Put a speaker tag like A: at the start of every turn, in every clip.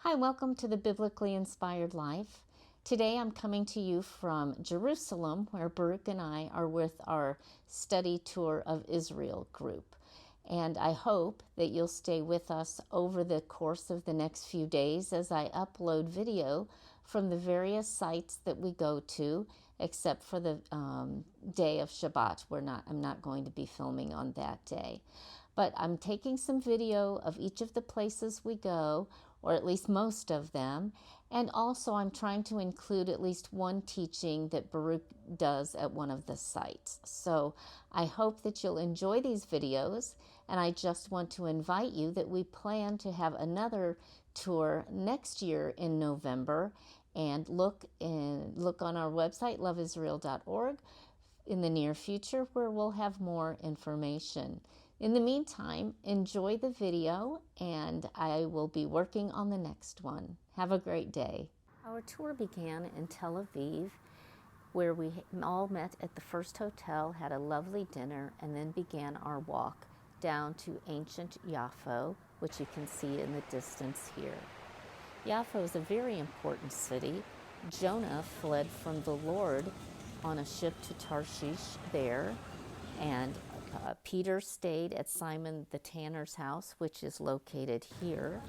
A: Hi, welcome to the Biblically Inspired Life. Today I'm coming to you from Jerusalem, where Baruch and I are with our study tour of Israel group. And I hope that you'll stay with us over the course of the next few days as I upload video from the various sites that we go to, except for the day of Shabbat. I'm not going to be filming on that day. But I'm taking some video of each of the places we go, or at least most of them, and also I'm trying to include at least one teaching that Baruch does at one of the sites. So I hope that you'll enjoy these videos, and I just want to invite you that we plan to have another tour next year in November, and look on our website, loveisrael.org, in the near future, where we'll have more information. In the meantime, enjoy the video, and I will be working on the next one. Have a great day. Our tour began in Tel Aviv, where we all met at the first hotel, had a lovely dinner, and then began our walk down to ancient Yaffo, which you can see in the distance here. Yaffo is a very important city. Jonah fled from the Lord on a ship to Tarshish there, and Peter stayed at Simon the tanner's house, which is located here,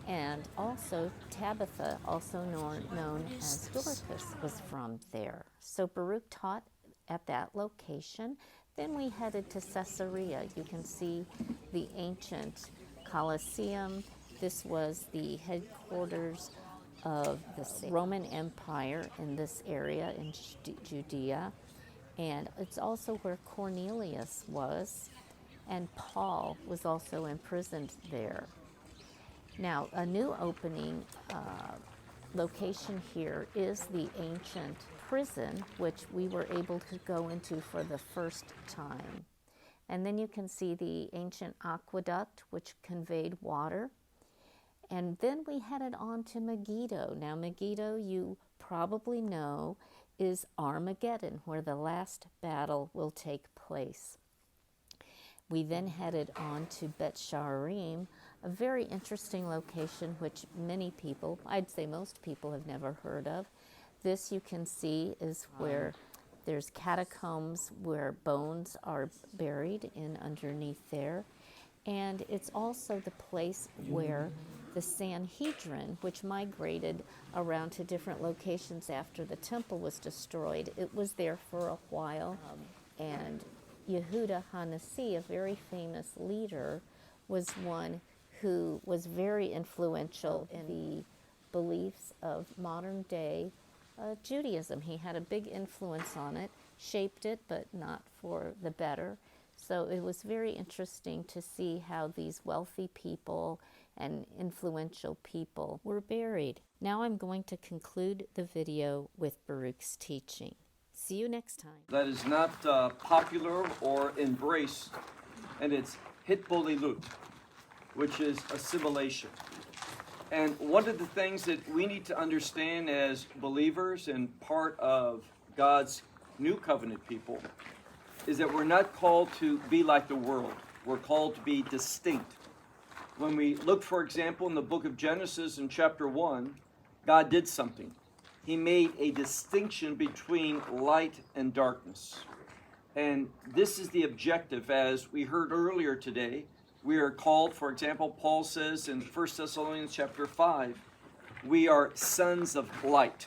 A: and also Tabitha, also known as Dorcas, was from there. So Baruch taught at that location. Then we headed to Caesarea. You can see the ancient Colosseum. This was the headquarters of the Roman Empire in this area in Judea. And it's also where Cornelius was, and Paul was also imprisoned there. Now, a new opening location here is the ancient prison, which we were able to go into for the first time. And then you can see the ancient aqueduct, which conveyed water. And then we headed on to Megiddo. Now, Megiddo, you probably know, is Armageddon, where the last battle will take place. We then headed on to Bet Sharim, a very interesting location which many people, I'd say most people, have never heard of. This, you can see, is where there's catacombs where bones are buried in underneath there. And it's also the place where the Sanhedrin, which migrated around to different locations after the temple was destroyed, it was there for a while. And Yehuda HaNasi, a very famous leader, was one who was very influential in the beliefs of modern day Judaism. He had a big influence on it, shaped it, but not for the better. So it was very interesting to see how these wealthy people and influential people were buried. Now I'm going to conclude the video with Baruch's teaching. See you next time.
B: That is not popular or embraced, and it's hitbolilut, which is assimilation. And one of the things that we need to understand as believers and part of God's new covenant people is that we're not called to be like the world. We're called to be distinct. When we look, for example, in the book of Genesis in chapter 1, God did something. He made a distinction between light and darkness. And this is the objective. As we heard earlier today, we are called, for example, Paul says in 1 Thessalonians chapter 5, we are sons of light.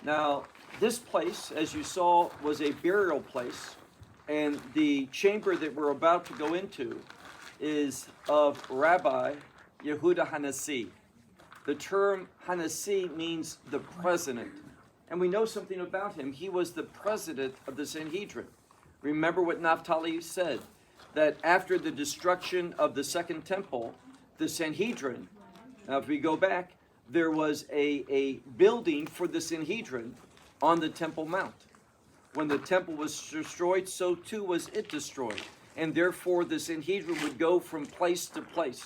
B: Now, this place, as you saw, was a burial place. And the chamber that we're about to go into is of Rabbi Yehuda HaNasi. The term HaNasi means the president. And we know something about him. He was the president of the Sanhedrin. Remember what Naphtali said, that after the destruction of the Second Temple, the Sanhedrin, now if we go back, there was a building for the Sanhedrin on the Temple Mount. When the temple was destroyed, so too was it destroyed. And therefore the Sanhedrin would go from place to place.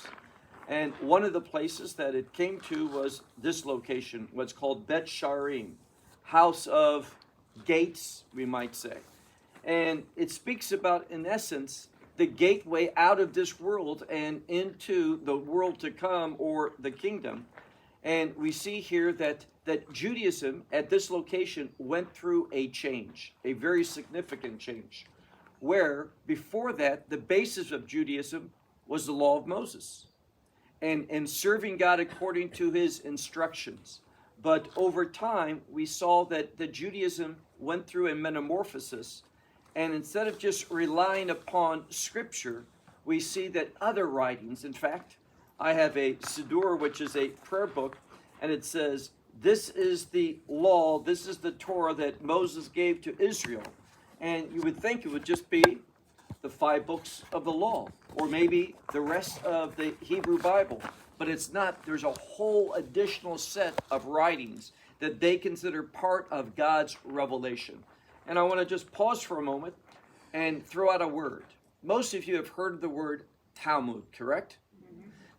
B: And one of the places that it came to was this location, what's called Bet Sharim, house of gates, we might say. And it speaks about, in essence, the gateway out of this world and into the world to come, or the kingdom. And we see here that Judaism at this location went through a change, a very significant change, where before that, the basis of Judaism was the law of Moses and serving God according to his instructions. But over time, we saw that the Judaism went through a metamorphosis, and instead of just relying upon Scripture, we see that other writings, in fact, I have a Siddur, which is a prayer book, and it says, this is the law, this is the Torah that Moses gave to Israel. And you would think it would just be the 5 books of the law, or maybe the rest of the Hebrew Bible. But it's not. There's a whole additional set of writings that they consider part of God's revelation. And I want to just pause for a moment and throw out a word. Most of you have heard of the word Talmud, correct?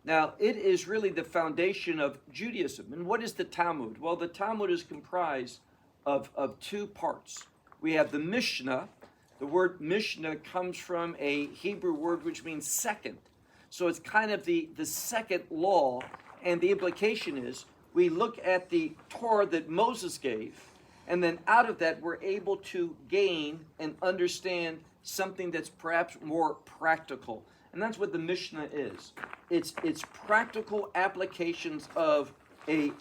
B: Now, it is really the foundation of Judaism. And what is the Talmud? Well, the Talmud is comprised of 2 parts. We have the Mishnah. The word Mishnah comes from a Hebrew word which means second. So it's kind of the second law. And the implication is we look at the Torah that Moses gave, and then out of that we're able to gain and understand something that's perhaps more practical. And that's what the Mishnah is. It's practical applications of a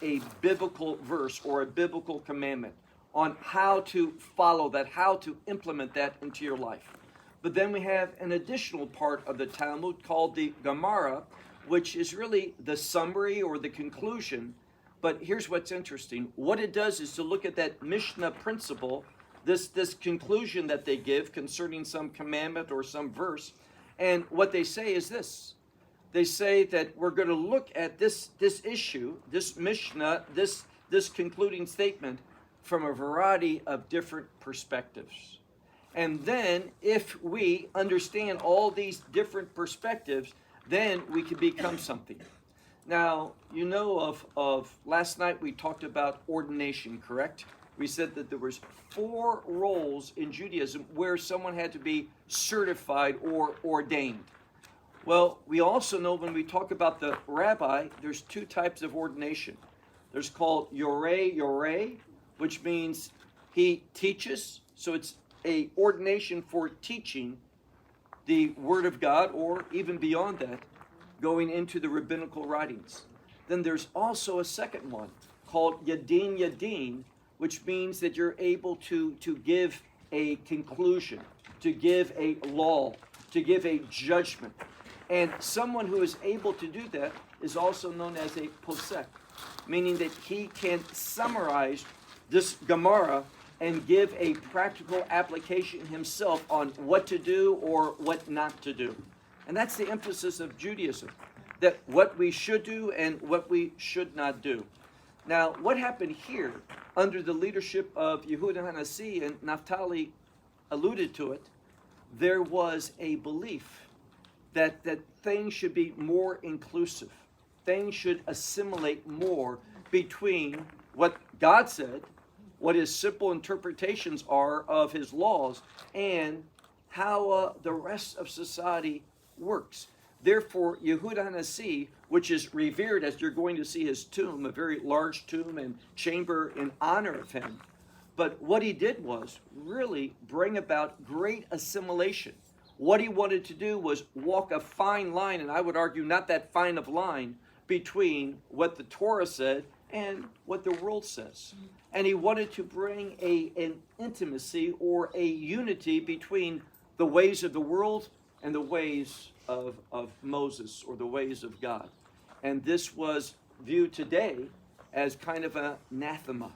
B: biblical verse or a biblical commandment on how to follow that, how to implement that into your life. But then we have an additional part of the Talmud called the Gemara, which is really the summary or the conclusion. But here's what's interesting. What it does is to look at that Mishnah principle, this conclusion that they give concerning some commandment or some verse. And what they say is this. They say that we're going to look at this issue, this Mishnah, this concluding statement from a variety of different perspectives. And then if we understand all these different perspectives, then we can become something. Now, you know of last night we talked about ordination, correct? We said that there was 4 roles in Judaism where someone had to be certified or ordained. Well, we also know when we talk about the rabbi, there's 2 types of ordination. There's called yoreh, which means he teaches. So it's a ordination for teaching the Word of God, or even beyond that, going into the rabbinical writings. Then there's also a second one called yadin, which means that you're able to give a conclusion, to give a law, to give a judgment. And someone who is able to do that is also known as a posek, meaning that he can summarize this Gemara and give a practical application himself on what to do or what not to do. And that's the emphasis of Judaism, that what we should do and what we should not do. Now, what happened here under the leadership of Yehuda Hanasi, and Naphtali alluded to it, there was a belief that things should be more inclusive. Things should assimilate more between what God said, what his simple interpretations are of his laws, and how the rest of society works. Therefore, Yehuda Hanasi, which is revered, as you're going to see his tomb, a very large tomb and chamber in honor of him. But what he did was really bring about great assimilation. What he wanted to do was walk a fine line, and I would argue not that fine of line, between what the Torah said and what the world says. And he wanted to bring an intimacy or a unity between the ways of the world and the ways of Moses, or the ways of God. And this was viewed today as kind of an anathema,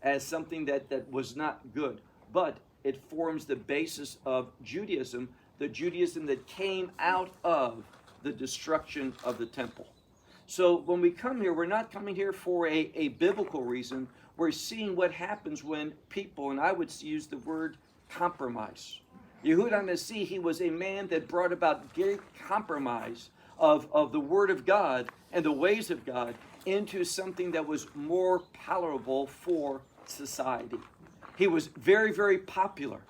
B: as something that was not good. But it forms the basis of Judaism, the Judaism that came out of the destruction of the temple. So when we come here, we're not coming here for a biblical reason. We're seeing what happens when people, and I would use the word compromise. Yehuda Hanasi, he was a man that brought about great compromise of the Word of God and the ways of God into something that was more palatable for society. He was very, very popular,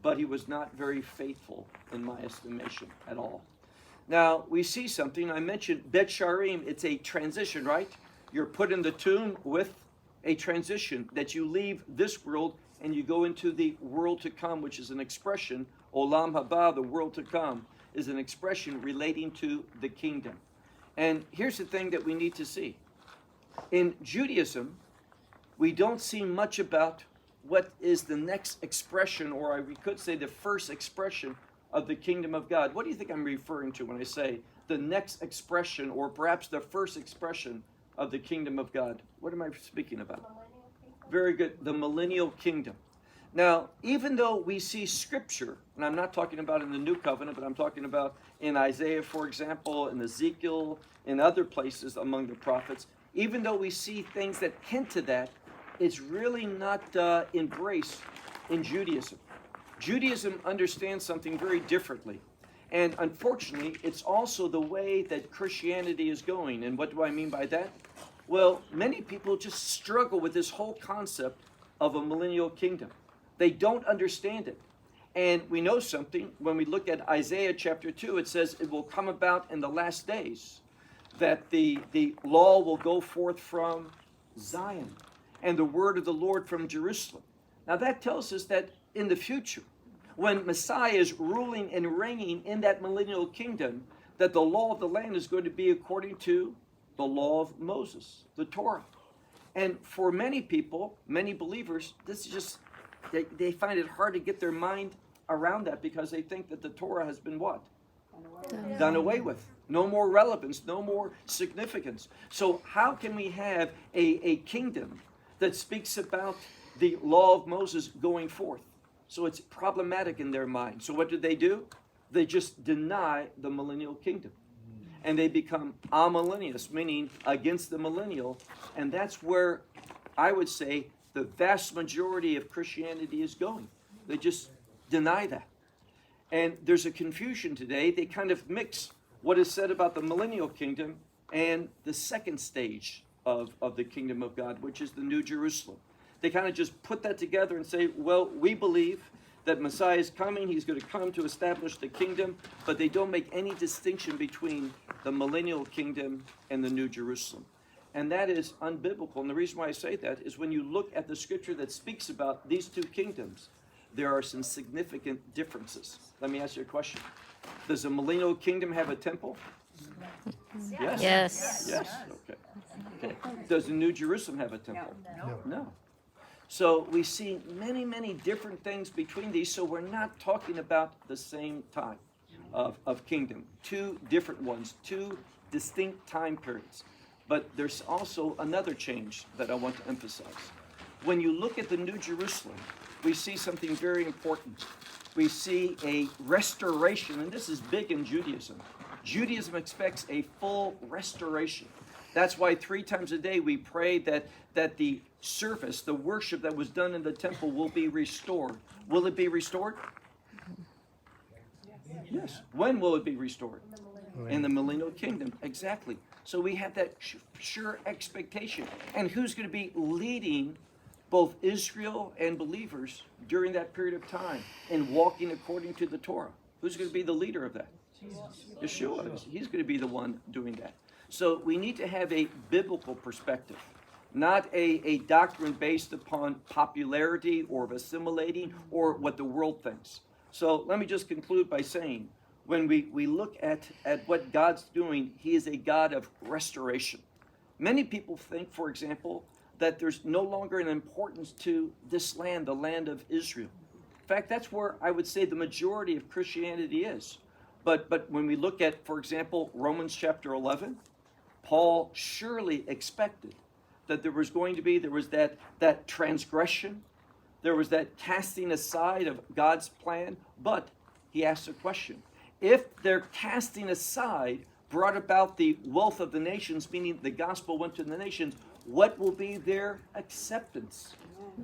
B: but he was not very faithful in my estimation at all. Now, we see something. I mentioned Bet Sharim. It's a transition, right? you're put in the tomb with a transition, that you leave this world and you go into the world to come, which is an expression, Olam Haba, the world to come, is an expression relating to the kingdom. And here's the thing that we need to see. In Judaism, we don't see much about what is the next expression, or we could say the first expression of the kingdom of God. What do you think I'm referring to when I say the next expression, or perhaps the first expression of the kingdom of God? What am I speaking about? Very good. The millennial kingdom. Now, even though we see scripture, and I'm not talking about in the New Covenant, but I'm talking about in Isaiah, for example, in Ezekiel, in other places among the prophets, even though we see things that hint to that, it's really not embraced in Judaism. Judaism understands something very differently. And unfortunately, it's also the way that Christianity is going. And what do I mean by that? Well, many people just struggle with this whole concept of a millennial kingdom. They don't understand it. And we know something. When we look at Isaiah chapter 2, it says it will come about in the last days that the law will go forth from Zion and the word of the Lord from Jerusalem. Now that tells us that in the future, when Messiah is ruling and reigning in that millennial kingdom, that the law of the land is going to be according to the law of Moses, the Torah. And for many people, many believers, this is just, they find it hard to get their mind around that, because they think that the Torah has been what? Done away with. No more relevance, no more significance. So how can we have a kingdom that speaks about the law of Moses going forth? So it's problematic in their mind. So what do? They just deny the millennial kingdom. And they become amillennialists, meaning against the millennial. And that's where I would say the vast majority of Christianity is going. They just deny that. And there's a confusion today. They kind of mix what is said about the millennial kingdom and the second stage of the kingdom of God, which is the New Jerusalem. They kind of just put that together and say, well, we believe that Messiah is coming. He's going to come to establish the kingdom, but they don't make any distinction between the millennial kingdom and the New Jerusalem. And that is unbiblical. And the reason why I say that is when you look at the scripture that speaks about these two kingdoms, there are some significant differences. Let me ask you a question. Does the millennial kingdom have a temple? Yes.
A: Yes.
B: Yes. Okay. Does the New Jerusalem have a temple? No. So we see many, many different things between these. So we're not talking about the same time of kingdom. Two different ones, two distinct time periods. But there's also another change that I want to emphasize. When you look at the New Jerusalem, we see something very important. We see a restoration, and this is big in Judaism. Judaism expects a full restoration. That's why 3 times a day we pray that the service, the worship that was done in the temple will be restored. Will it be restored? Yes. When will it be restored? In the millennial kingdom. Exactly. So we have that sure expectation. And who's going to be leading both Israel and believers during that period of time and walking according to the Torah? Who's going to be the leader of that? Yeshua. He's going to be the one doing that. So we need to have a biblical perspective, not a doctrine based upon popularity or assimilating or what the world thinks. So let me just conclude by saying, when we look at what God's doing, He is a God of restoration. Many people think, for example, that there's no longer an importance to this land, the land of Israel. In fact, that's where I would say the majority of Christianity is. But when we look at, for example, Romans chapter 11, Paul surely expected that there was that transgression, there was that casting aside of God's plan, but he asked a question. If their casting aside brought about the wealth of the nations, meaning the gospel went to the nations, what will be their acceptance?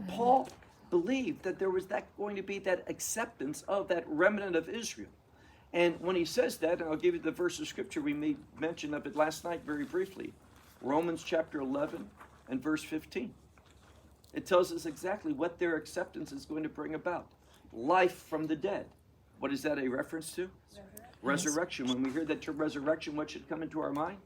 B: Paul believed that there was going to be that acceptance of that remnant of Israel. And when he says that, and I'll give you the verse of scripture, we made mention of it last night very briefly, Romans chapter 11 and verse 15. It tells us exactly what their acceptance is going to bring about. Life from the dead. What is that a reference to? Resurrection. When we hear that term resurrection, what should come into our mind?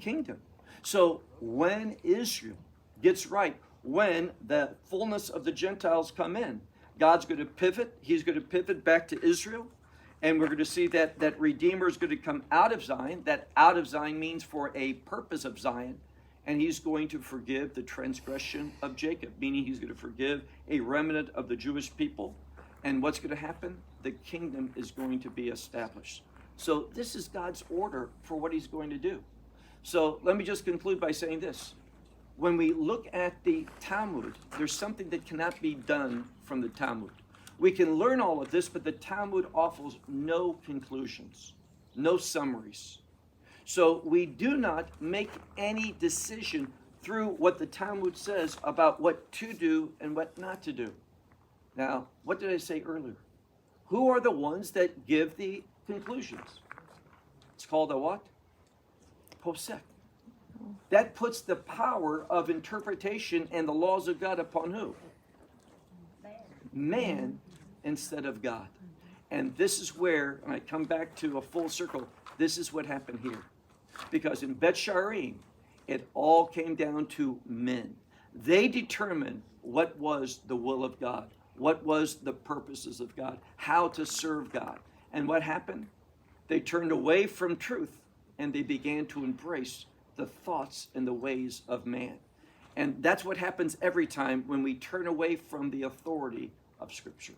B: Kingdom. So when Israel gets right, when the fullness of the Gentiles come in, God's going to pivot. He's going to pivot back to Israel. And we're going to see that Redeemer is going to come out of Zion. That out of Zion means for a purpose of Zion. And he's going to forgive the transgression of Jacob, meaning he's going to forgive a remnant of the Jewish people. And what's going to happen? The kingdom is going to be established. So this is God's order for what he's going to do. So let me just conclude by saying this. When we look at the Talmud, there's something that cannot be done from the Talmud. We can learn all of this, but the Talmud offers no conclusions, no summaries. So we do not make any decision through what the Talmud says about what to do and what not to do. Now, what did I say earlier? Who are the ones that give the conclusions? It's called a what? Posek. That puts the power of interpretation and the laws of God upon who? Man instead of God. And this is where, and I come back to a full circle, this is what happened here. Because in Bet Sharim, it all came down to men. They determined what was the will of God, what was the purposes of God, how to serve God. And what happened? They turned away from truth and they began to embrace the thoughts and the ways of man. And that's what happens every time when we turn away from the authority of Scripture.